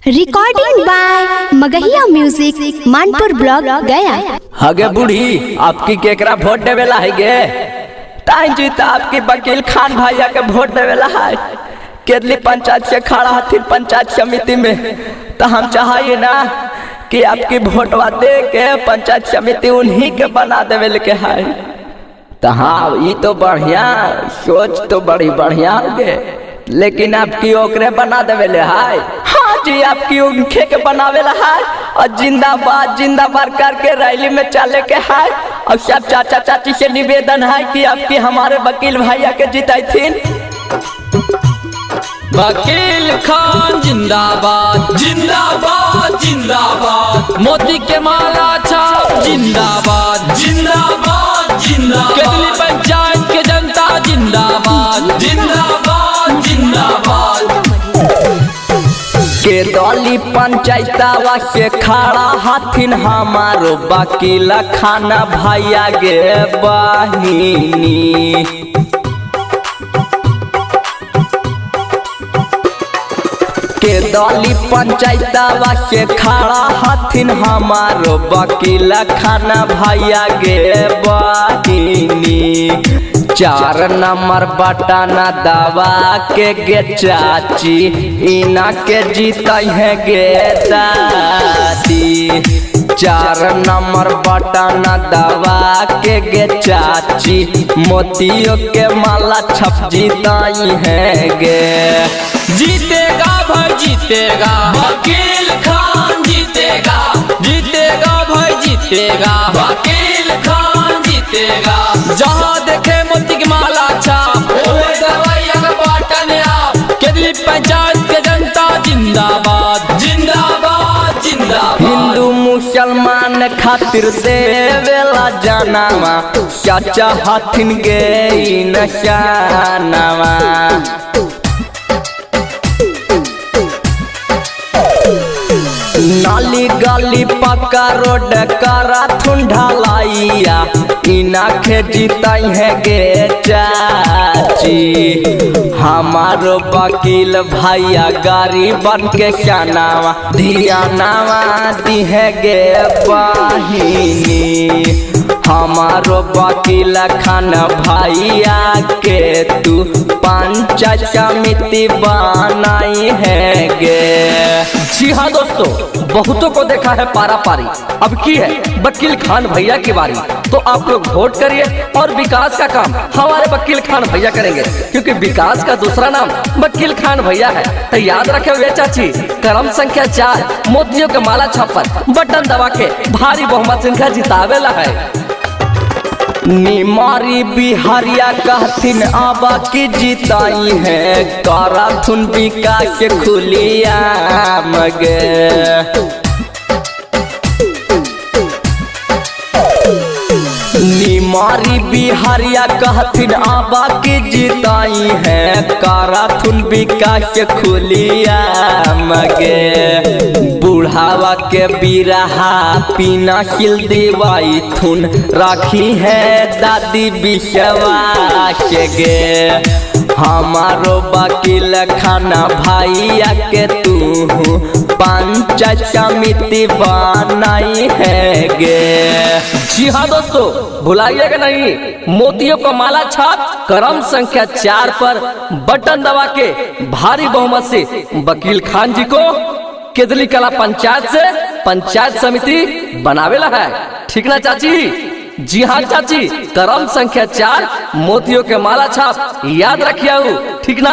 Recording by Magahiya music Manpur block Gaya. हगे बूढ़ी आपकी केकरा वोट देवेला है गे? टाइम जीता आपकी वकील खान भैया के वोट देवेला है। केदली पंचायत से खड़ा हथिन पंचायत समिति में, तो हम चाहिए ना कि आपकी वोटवा दे के पंचायत समिति उन्हीं के बना देवे के है। तो हाँ, ये तो बढ़िया सोच तो बड़ी बढ़िया होगे, लेकिन आपकी ओकरे बना देवे है। हाँ जी, आपकी उनके के बनावेला है और जिंदाबाद जिंदाबाद करके रैली में चले के है। और सब चाचा चाची से निवेदन है कि आपकी हमारे वकील भैया के जिताइथिन। वकील खान जिंदाबाद जिंदाबाद जिंदाबाद, मोती के माला छाप जिंदाबाद जिंदाबाद जिंदाबाद, केदली पंचायत के जनता जिंदाबाद जिंदाबाद जिंदाबाद। केदली पंचायतवा से खड़ा हथिन हमारो वकील खान भैया गे बहिनी। केदली पंचायतवा से खड़ा हथिन हमारो वकील खान भैया गे बहिनी। 4 नंबर बटना दबा के गे चाची, इना के जीता है गे दादी। 4 नंबर बटना दबा के गे चाची, मोतियों के माला छप जीताई है गे। जीतेगा भाई जीतेगा, वकील खान जीतेगा जीतेगा भाई जीतेगा, वकील खान जीतेगा। जहाँ देखे मोती की माला छाप, दवाइया का बटन आप, केदली पंचायत के जनता जिंदाबाद जिंदाबाद जिंदाबाद। हिंदू मुसलमान खातिर देवेला जनामा, चाचा हथिन गे नशानामा। नाली गली पक्का रोड करा थुन ढलाइया, इना के जीताई है गे चाची। हमारो वकील भैया गाड़ी बन के शानावा, धियानावा दी है गे बहिनी। हमारो वकील खान भैया के तू पंचायत समिति बनाई है गे। जी हाँ दोस्तों, बहुतों को देखा है पारा पारी, अब की है वकील खान भैया की बारी। तो आप लोग वोट करिए और विकास का काम हमारे वकील खान भैया करेंगे, क्योंकि विकास का दूसरा नाम वकील खान भैया है। तो याद रखे हुए चाची, क्रम संख्या 4, मोतियों के माला छप्पर बटन दबा के भारी बहुमत इनका जितावेला है। निमारी बिहारिया कहथिन आबा की जीताई है, कराथुन विकास खुलिया मगे। निमारी बिहारिया कहथिन आबा की जीताई है, कराथुन विकास खुलिया मगे। बुढ़ावा के बिरहा पीना खिल देवाई थुन, राखी है दादी विश्वास गे। हमारो वकील खाना भैया के तू पंचायत समिति बनाई है गे। जी हाँ दोस्तों, भुलाइएगा नहीं, मोतियों को माला छाप क्रम संख्या 4 पर बटन दबा के भारी बहुमत से वकील खान जी को केदली कला पंचायत से पंचायत समिति बनावेला है। ठीक ना चाची? जी हाँ चाची, क्रम संख्या 4, मोतियों के माला छाप याद रखिए, ठीक ना?